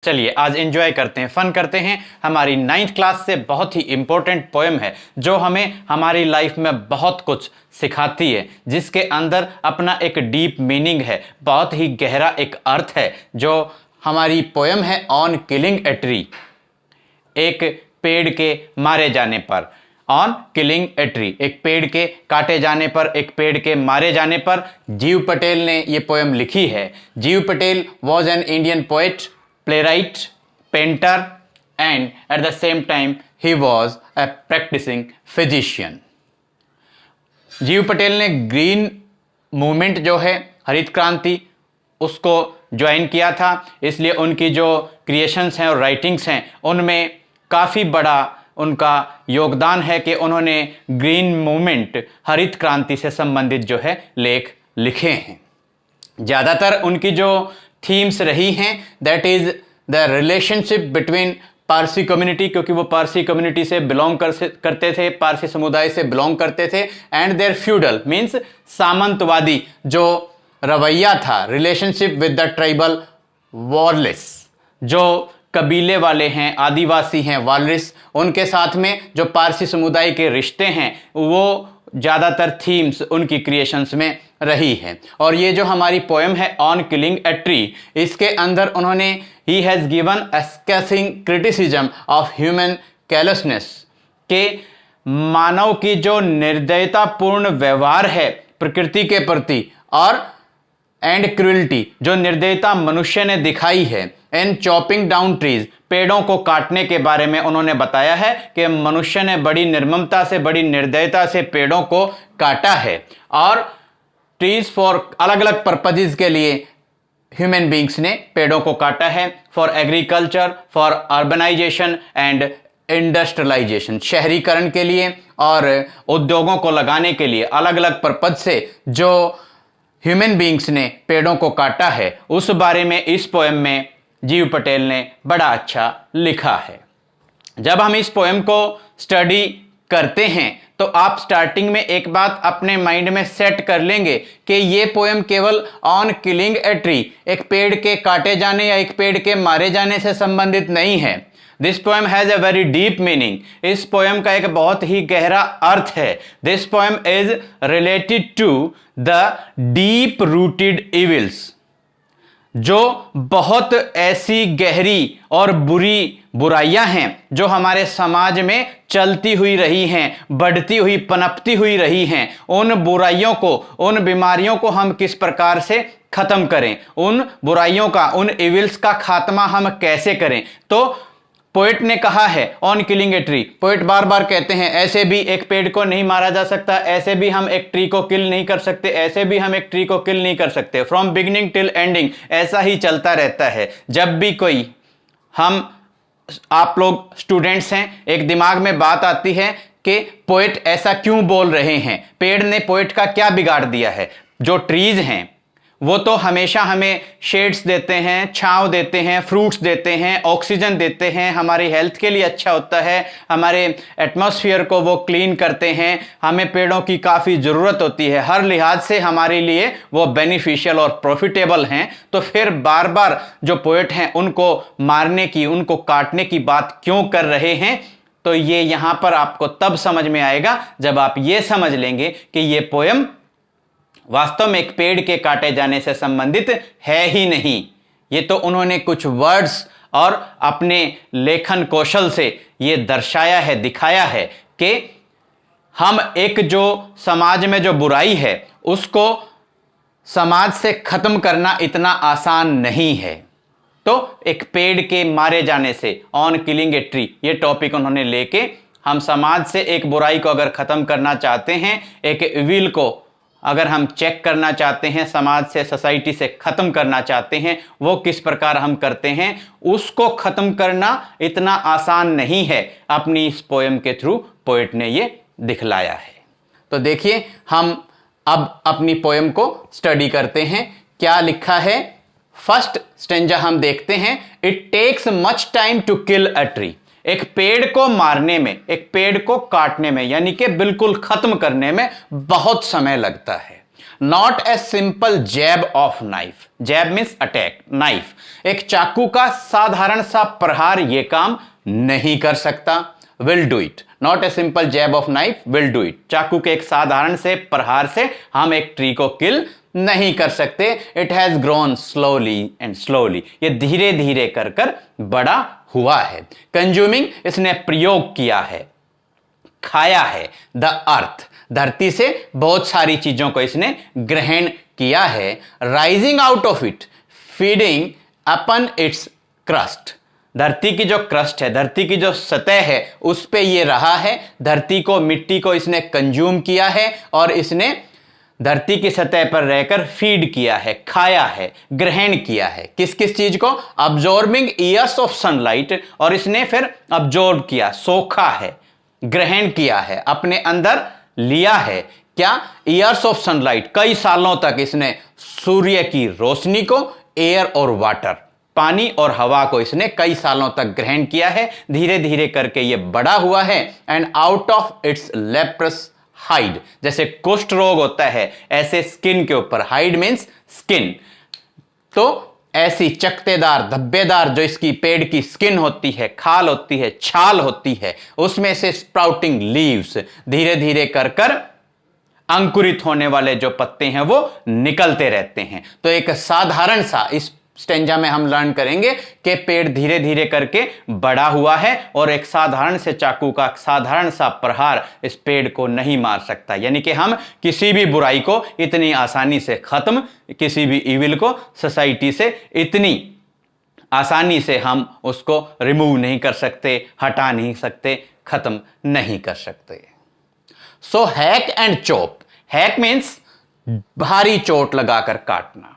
चलिए आज एंजॉय करते हैं, फन करते हैं। हमारी 9th क्लास से बहुत ही इंपॉर्टेंट पोएम है जो हमें हमारी लाइफ में बहुत कुछ सिखाती है, जिसके अंदर अपना एक डीप मीनिंग है, बहुत ही गहरा एक अर्थ है। जो हमारी पोएम है ऑन किलिंग ए ट्री, एक पेड़ के मारे जाने पर। ऑन किलिंग ए ट्री, एक पेड़ के काटे जाने पर, एक पेड़ के मारे जाने पर जीव पटेल ने ये पोएम लिखी है। Jeev Patel was an Indian poet, playwright, painter and at the same time he was a practicing physician. Jeev Patel ने ग्रीन मूवमेंट जो है, हरित क्रांति, उसको ज्वाइन किया था, इसलिए उनकी जो क्रिएशंस हैं और राइटिंग्स हैं उनमें काफ़ी बड़ा उनका योगदान है कि उन्होंने ग्रीन मूवमेंट, हरित क्रांति से संबंधित जो है लेख लिखे हैं। ज़्यादातर उनकी जो थीम्स रही हैं that is the relationship between Parsi community, क्योंकि वो पारसी कम्युनिटी से बिलोंग करते थे, पारसी समुदाय से बिलोंग करते थे, एंड देयर फ्यूडल मीन्स सामंतवादी जो रवैया था, रिलेशनशिप विद द ट्राइबल वॉरलेस, जो कबीले वाले हैं, आदिवासी हैं, वालरिस, उनके साथ में जो पारसी समुदाय के रिश्ते हैं वो ज़्यादातर थीम्स उनकी क्रिएशंस में रही है। और ये जो हमारी पोएम है ऑन किलिंग ए ट्री, इसके अंदर उन्होंने ही has given a scathing criticism of human callousness, के मानव की जो निर्दयतापूर्ण व्यवहार है प्रकृति के प्रति, और एंड क्रूअल्टी, जो निर्दयता मनुष्य ने दिखाई है, एंड चॉपिंग डाउन ट्रीज, पेड़ों को काटने के बारे में उन्होंने बताया है कि मनुष्य ने बड़ी निर्ममता से, बड़ी निर्दयता से पेड़ों को काटा है। और ट्रीज फॉर अलग अलग पर्पजेज के लिए ह्यूमन बींग्स ने पेड़ों को काटा है, for agriculture, for urbanisation and industrialisation, शहरीकरण के लिए और उद्योगों को लगाने के लिए अलग अलग पर्पज से जो ह्यूमन बींग्स ने पेड़ों को काटा है, उस बारे में इस पोएम में जीव पटेल ने बड़ा अच्छा लिखा है। जब हम इस पोएम को स्टडी करते हैं तो आप स्टार्टिंग में एक बात अपने माइंड में सेट कर लेंगे कि ये पोएम केवल ऑन किलिंग ए ट्री, एक पेड़ के काटे जाने या एक पेड़ के मारे जाने से संबंधित नहीं है। This poem has a very deep meaning, इस पोएम का एक बहुत ही गहरा अर्थ है। This poem is related to the deep rooted evils, जो बहुत ऐसी गहरी और बुरी बुराइयां हैं जो हमारे समाज में चलती हुई रही हैं, बढ़ती हुई, पनपती हुई रही हैं। उन बुराइयों को, उन बीमारियों को हम किस प्रकार से खत्म करें, उन बुराइयों का, उन इविल्स का खात्मा हम कैसे करें। तो पोएट ने कहा है on killing a tree, poet बार बार कहते हैं ऐसे भी एक पेड़ को नहीं मारा जा सकता, ऐसे भी हम एक ट्री को किल नहीं कर सकते, ऐसे भी हम एक ट्री को किल नहीं कर सकते। फ्रॉम बिगिनिंग टिल एंडिंग ऐसा ही चलता रहता है। जब भी कोई, हम आप लोग स्टूडेंट्स हैं, एक दिमाग में बात आती है कि पोएट ऐसा क्यों बोल रहे हैं, पेड़ ने पोएट का क्या बिगाड़ दिया है। जो ट्रीज हैं वो तो हमेशा हमें शेड्स देते हैं, छांव देते हैं, फ्रूट्स देते हैं, ऑक्सीजन देते हैं, हमारी हेल्थ के लिए अच्छा होता है, हमारे एटमॉस्फेयर को वो क्लीन करते हैं। हमें पेड़ों की काफ़ी ज़रूरत होती है, हर लिहाज से हमारे लिए वो बेनिफिशियल और प्रॉफिटेबल हैं। तो फिर बार बार जो पोएट हैं उनको मारने की, उनको काटने की बात क्यों कर रहे हैं। तो ये यहाँ पर आपको तब समझ में आएगा जब आप ये समझ लेंगे कि ये पोएम वास्तव में एक पेड़ के काटे जाने से संबंधित है ही नहीं। ये तो उन्होंने कुछ वर्ड्स और अपने लेखन कौशल से ये दर्शाया है, दिखाया है कि हम एक जो समाज में जो बुराई है उसको समाज से खत्म करना इतना आसान नहीं है। तो एक पेड़ के मारे जाने से, ऑन किलिंग ए ट्री, ये टॉपिक उन्होंने लेके हम समाज से एक बुराई को अगर खत्म करना चाहते हैं, एक इविल को अगर हम चेक करना चाहते हैं, समाज से, सोसाइटी से खत्म करना चाहते हैं, वो किस प्रकार हम करते हैं, उसको खत्म करना इतना आसान नहीं है। अपनी इस पोएम के थ्रू पोएट ने ये दिखलाया है। तो देखिए हम अब अपनी पोएम को स्टडी करते हैं, क्या लिखा है। फर्स्ट स्टेंजा हम देखते हैं। It takes much time to kill a tree, एक पेड़ को मारने में, एक पेड़ को काटने में, यानी कि बिल्कुल खत्म करने में बहुत समय लगता है। Not a simple jab of knife, jab means attack, knife एक चाकू का साधारण सा प्रहार यह काम नहीं कर सकता। Will do it, not a simple jab of knife will do it, चाकू के एक साधारण से प्रहार से हम एक ट्री को किल नहीं कर सकते। It has grown slowly and slowly, ये धीरे धीरे कर कर बड़ा हुआ है। कंज्यूमिंग, इसने प्रयोग किया है, खाया है। द अर्थ, धरती से बहुत सारी चीजों को इसने ग्रहण किया है। Rising out of it, feeding upon it's crust, धरती की जो क्रस्ट है, धरती की जो सतह है, उस पे ये रहा है। धरती को, मिट्टी को इसने कंज्यूम किया है और इसने धरती की सतह पर रहकर फीड किया है, खाया है, ग्रहण किया है। किस किस चीज को? अब्जॉर्बिंग ईयर्स ऑफ सनलाइट, और इसने फिर अब्जॉर्ब किया, सोखा है, ग्रहण किया है, अपने अंदर लिया है। क्या? ईयर्स ऑफ सनलाइट, कई सालों तक इसने सूर्य की रोशनी को, एयर और वाटर, पानी और हवा को इसने कई सालों तक ग्रहण किया है। धीरे धीरे करके ये बड़ा हुआ है। And out of its leprous hide, जैसे कुष्ठ रोग होता है ऐसे स्किन के ऊपर, हाइड मीन्स स्किन, तो ऐसी चकतेदार, धब्बेदार जो इसकी पेड़ की स्किन होती है, खाल होती है, छाल होती है, उसमें से स्प्राउटिंग लीव्स, धीरे धीरे कर कर अंकुरित होने वाले जो पत्ते हैं वो निकलते रहते हैं। तो एक साधारण सा, इस स्टेंजा में हम लर्न करेंगे कि पेड़ धीरे धीरे करके बड़ा हुआ है और एक साधारण से चाकू का साधारण सा प्रहार इस पेड़ को नहीं मार सकता। यानी कि हम किसी भी बुराई को इतनी आसानी से खत्म, किसी भी इविल को सोसाइटी से इतनी आसानी से हम उसको रिमूव नहीं कर सकते, हटा नहीं सकते, खत्म नहीं कर सकते। So hack and chop, hack means भारी चोट लगाकर काटना,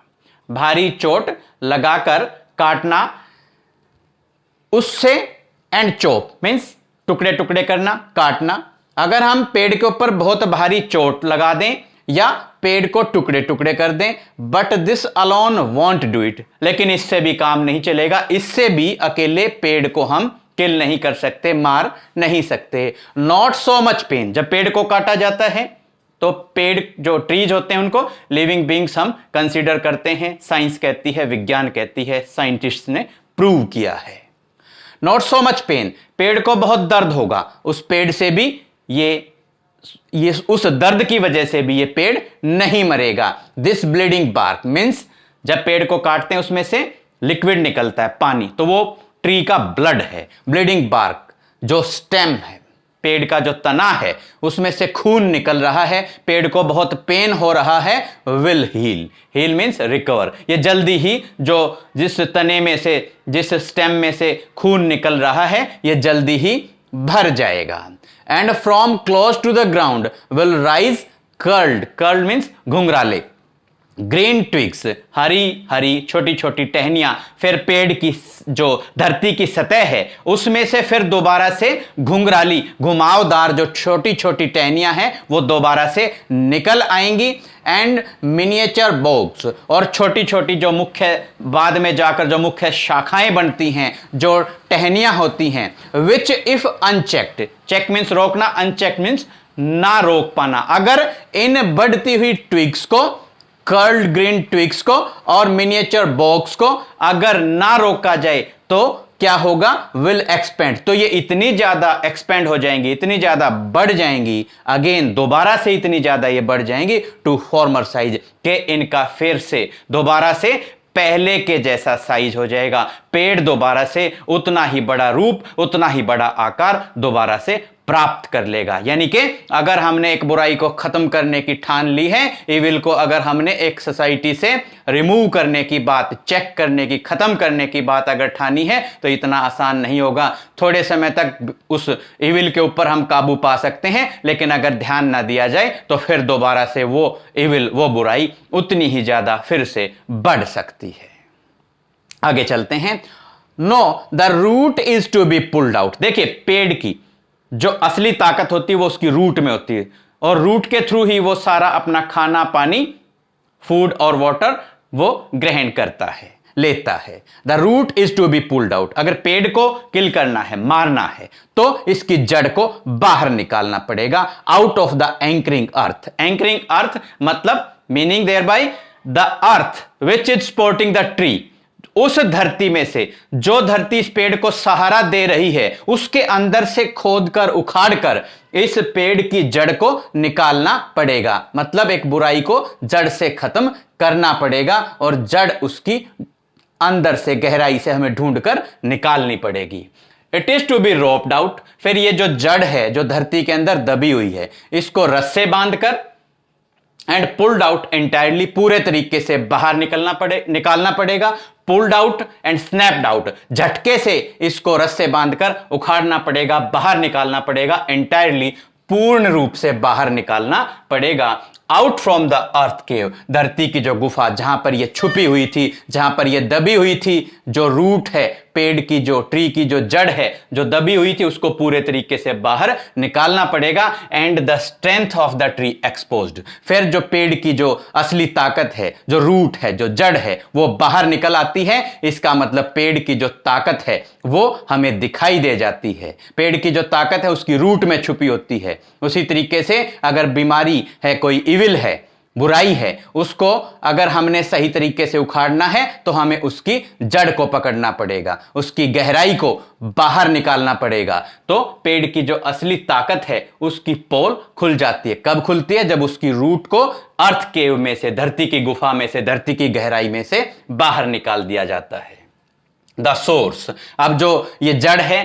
भारी चोट लगाकर काटना, उससे, एंड चॉप मीन्स टुकड़े टुकड़े करना, काटना। अगर हम पेड़ के ऊपर बहुत भारी चोट लगा दें या पेड़ को टुकड़े टुकड़े कर दें, but this alone want do it, लेकिन इससे भी काम नहीं चलेगा, इससे भी अकेले पेड़ को हम किल नहीं कर सकते, मार नहीं सकते। नॉट सो मच पेन, जब पेड़ को काटा जाता है तो पेड़ जो ट्रीज होते हैं उनको लिविंग बींग्स हम कंसीडर करते हैं, साइंस कहती है, विज्ञान कहती है, साइंटिस्ट ने प्रूव किया है। नॉट सो मच पेन, पेड़ को बहुत दर्द होगा, उस पेड़ से भी ये उस दर्द की वजह से भी ये पेड़ नहीं मरेगा। दिस ब्लीडिंग बार्क मीन्स जब पेड़ को काटते हैं उसमें से लिक्विड निकलता है, पानी, तो वो ट्री का ब्लड है। ब्लीडिंग बार्क, जो स्टेम है, पेड़ का जो तना है, उसमें से खून निकल रहा है, पेड़ को बहुत पेन हो रहा है। Will heal, heal means recover, ये जल्दी ही जो जिस तने में से, जिस स्टेम में से खून निकल रहा है, ये जल्दी ही भर जाएगा। And from close to the ground will rise curled, curled means घुंघराले, ग्रीन ट्विग्स, हरी हरी छोटी छोटी टहनियां, फिर पेड़ की जो धरती की सतह है उसमें से फिर दोबारा से घुंघराली, घुमावदार जो छोटी छोटी टहनियां हैं वो दोबारा से निकल आएंगी। एंड मिनिएचर बोग्स, और छोटी छोटी जो मुख्य, बाद में जाकर जो मुख्य शाखाएं बनती हैं, जो टहनियां होती हैं, which if unchecked, check means रोकना, अनचेक्ड मीन्स ना रोक पाना, अगर इन बढ़ती हुई ट्विग्स को, कर्ल्ड ग्रीन ट्विग्स को और मिनिएचर बॉक्स को अगर ना रोका जाए तो क्या होगा? विल एक्सपेंड, तो ये इतनी ज्यादा एक्सपेंड हो जाएंगी, इतनी ज्यादा बढ़ जाएंगी, अगेन दोबारा से इतनी ज्यादा ये बढ़ जाएंगी टू फॉर्मर साइज, के इनका फिर से दोबारा से पहले के जैसा साइज हो जाएगा। पेड़ दोबारा से उतना ही बड़ा रूप, उतना ही बड़ा आकार दोबारा से प्राप्त कर लेगा। यानी कि अगर हमने एक बुराई को खत्म करने की ठान ली है, इविल को अगर हमने एक सोसाइटी से रिमूव करने की बात, चेक करने की, खत्म करने की बात अगर ठानी है, तो इतना आसान नहीं होगा। थोड़े समय तक उस इविल के ऊपर हम काबू पा सकते हैं, लेकिन अगर ध्यान ना दिया जाए तो फिर दोबारा से वो इविल, वो बुराई उतनी ही ज्यादा फिर से बढ़ सकती है। आगे चलते हैं। No, the root is to be pulled out. देखिए, पेड़ की जो असली ताकत होती है वो उसकी रूट में होती है, और रूट के थ्रू ही वो सारा अपना खाना, पानी, फूड और वाटर वो ग्रहण करता है, लेता है। The root is to be pulled out, अगर पेड़ को किल करना है, मारना है, तो इसकी जड़ को बाहर निकालना पड़ेगा, out of the anchoring earth. Anchoring earth मतलब meaning there by the earth which is supporting the tree, उस धरती में से जो धरती इस पेड़ को सहारा दे रही है उसके अंदर से खोदकर उखाड़कर इस पेड़ की जड़ को निकालना पड़ेगा। मतलब एक बुराई को जड़ से खत्म करना पड़ेगा और जड़ उसकी अंदर से गहराई से हमें ढूंढकर निकालनी पड़ेगी। It is to be roped out, फिर ये जो जड़ है जो धरती के अंदर दबी हुई है इसको रस्से बांधकर एंड पुल्ड आउट एंटायरली, पूरे तरीके से बाहर निकालना पड़ेगा। Pulled out and snapped out, झटके से इसको रस्से बांधकर उखाड़ना पड़ेगा, बाहर निकालना पड़ेगा, एंटायरली पूर्ण रूप से बाहर निकालना पड़ेगा। आउट फ्रॉम द अर्थ केव, धरती की जो गुफा जहां पर ये छुपी हुई थी, जहां पर ये दबी हुई थी, जो रूट है पेड़ की, जो ट्री की जो जड़ है जो दबी हुई थी उसको पूरे तरीके से बाहर निकालना पड़ेगा। And the strength of the tree exposed, फिर जो पेड़ की जो असली ताकत है, जो रूट है, जो जड़ है वो बाहर निकल आती है। इसका मतलब पेड़ की जो ताकत है वो हमें दिखाई दे जाती है। पेड़ की जो ताकत है उसकी रूट में छुपी होती है। उसी तरीके से अगर बीमारी है, कोई इविल है, बुराई है, उसको अगर हमने सही तरीके से उखाड़ना है तो हमें उसकी जड़ को पकड़ना पड़ेगा, उसकी गहराई को बाहर निकालना पड़ेगा। तो पेड़ की जो असली ताकत है उसकी पोल खुल जाती है। कब खुलती है? जब उसकी रूट को अर्थ केव में से, धरती की गुफा में से, धरती की गहराई में से बाहर निकाल दिया जाता है। द सोर्स, अब जो ये जड़ है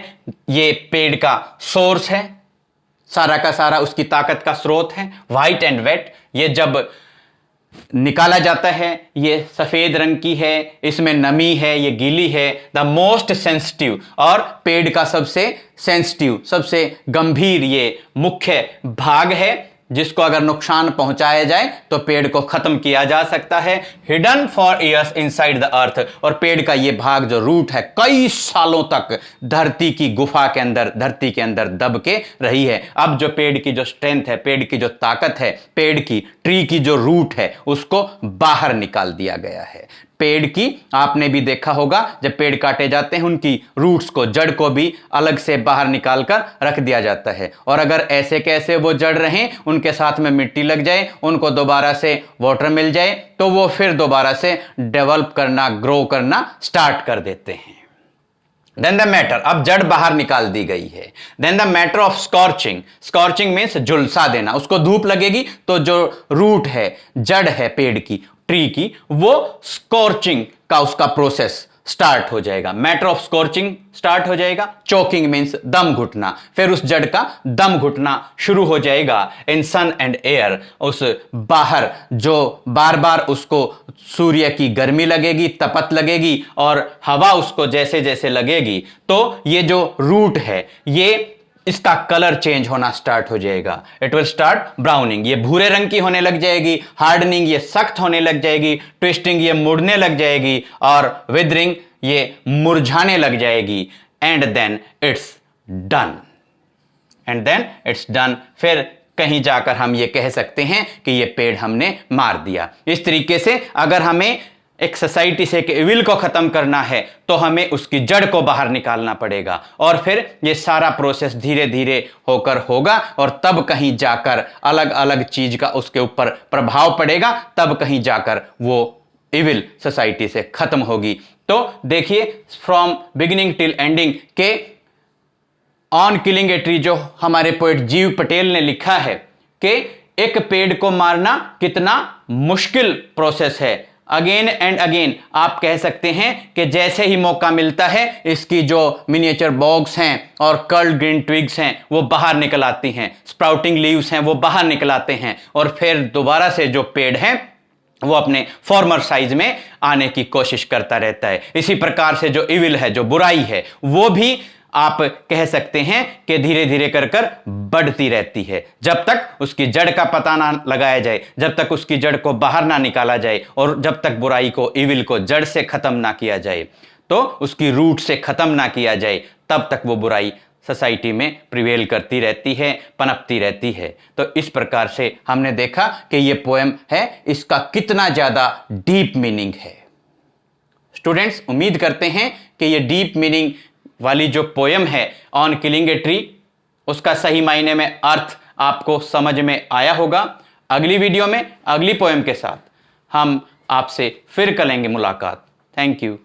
ये पेड़ का सोर्स है, सारा का सारा उसकी ताकत का स्रोत है। व्हाइट एंड वेट, ये जब निकाला जाता है ये सफेद रंग की है, इसमें नमी है, ये गीली है। द मोस्ट सेंसिटिव, और पेड़ का सबसे सेंसिटिव, सबसे गंभीर ये मुख्य भाग है जिसको अगर नुकसान पहुंचाया जाए तो पेड़ को खत्म किया जा सकता है। Hidden for years inside the earth, और पेड़ का ये भाग जो रूट है कई सालों तक धरती की गुफा के अंदर, धरती के अंदर दब के रही है। अब जो पेड़ की जो स्ट्रेंथ है, पेड़ की जो ताकत है, पेड़ की ट्री की जो रूट है उसको बाहर निकाल दिया गया है। पेड़ की आपने भी देखा होगा जब पेड़ काटे जाते हैं उनकी रूट्स को, जड़ को भी अलग से बाहर निकालकर रख दिया जाता है। और अगर ऐसे कैसे वो जड़ रहें, उनके साथ में मिट्टी लग जाए, उनको दोबारा से वाटर मिल जाए तो वो फिर दोबारा से डेवलप करना, ग्रो करना स्टार्ट कर देते हैं। देन द मैटर, अब जड़ बाहर निकाल दी गई है। Then the matter of scorching, scorching means झुलसा देना, उसको धूप लगेगी तो जो रूट है, जड़ है पेड़ की, ट्री की, वो स्कॉर्चिंग का उसका प्रोसेस स्टार्ट हो जाएगा। मैटर ऑफ स्कॉर्चिंग स्टार्ट हो जाएगा। चोकिंग मीन्स दम घुटना, फिर उस जड़ का दम घुटना शुरू हो जाएगा। इन सन एंड एयर, उस बाहर जो बार बार उसको सूर्य की गर्मी लगेगी, तपत लगेगी और हवा उसको जैसे जैसे लगेगी तो ये जो रूट है ये इसका कलर चेंज होना स्टार्ट हो जाएगा। इट विल स्टार्ट ब्राउनिंग, ये भूरे रंग की होने लग जाएगी। हार्डनिंग, ये सख्त होने लग जाएगी। ट्विस्टिंग, ये मुड़ने लग जाएगी। और विदरिंग, ये मुरझाने लग जाएगी। And then it's done, and then it's done, फिर कहीं जाकर हम ये कह सकते हैं कि ये पेड़ हमने मार दिया। इस तरीके से अगर हमें एक सोसाइटी से एक इविल को खत्म करना है तो हमें उसकी जड़ को बाहर निकालना पड़ेगा और फिर ये सारा प्रोसेस धीरे धीरे होकर होगा और तब कहीं जाकर अलग अलग चीज का उसके ऊपर प्रभाव पड़ेगा, तब कहीं जाकर वो इविल सोसाइटी से खत्म होगी। तो देखिए फ्रॉम बिगिनिंग टिल एंडिंग के ऑन किलिंग ए ट्री जो हमारे पोएट जीव पटेल ने लिखा है कि एक पेड़ को मारना कितना मुश्किल प्रोसेस है। अगेन एंड अगेन आप कह सकते हैं कि जैसे ही मौका मिलता है इसकी जो मिनिएचर बॉग्स हैं और कर्ल्ड ग्रीन ट्विग्स हैं वो बाहर निकल आती हैं, स्प्राउटिंग लीव्स हैं वो बाहर निकल आते हैं और फिर दोबारा से जो पेड़ है वो अपने फॉर्मर साइज में आने की कोशिश करता रहता है। इसी प्रकार से जो इविल है, जो बुराई है, वो भी आप कह सकते हैं कि धीरे धीरे कर कर बढ़ती रहती है जब तक उसकी जड़ का पता ना लगाया जाए, जब तक उसकी जड़ को बाहर ना निकाला जाए और जब तक बुराई को, इविल को जड़ से खत्म ना किया जाए, तो उसकी रूट से खत्म ना किया जाए, तब तक वो बुराई सोसाइटी में प्रिवेल करती रहती है, पनपती रहती है। तो इस प्रकार से हमने देखा कि ये पोएम है, इसका कितना ज्यादा डीप मीनिंग है। स्टूडेंट्स, उम्मीद करते हैं कि ये डीप मीनिंग वाली जो पोएम है ऑन किलिंग ए ट्री, उसका सही मायने में अर्थ आपको समझ में आया होगा। अगली वीडियो में अगली पोएम के साथ हम आपसे फिर करेंगे मुलाकात। Thank you.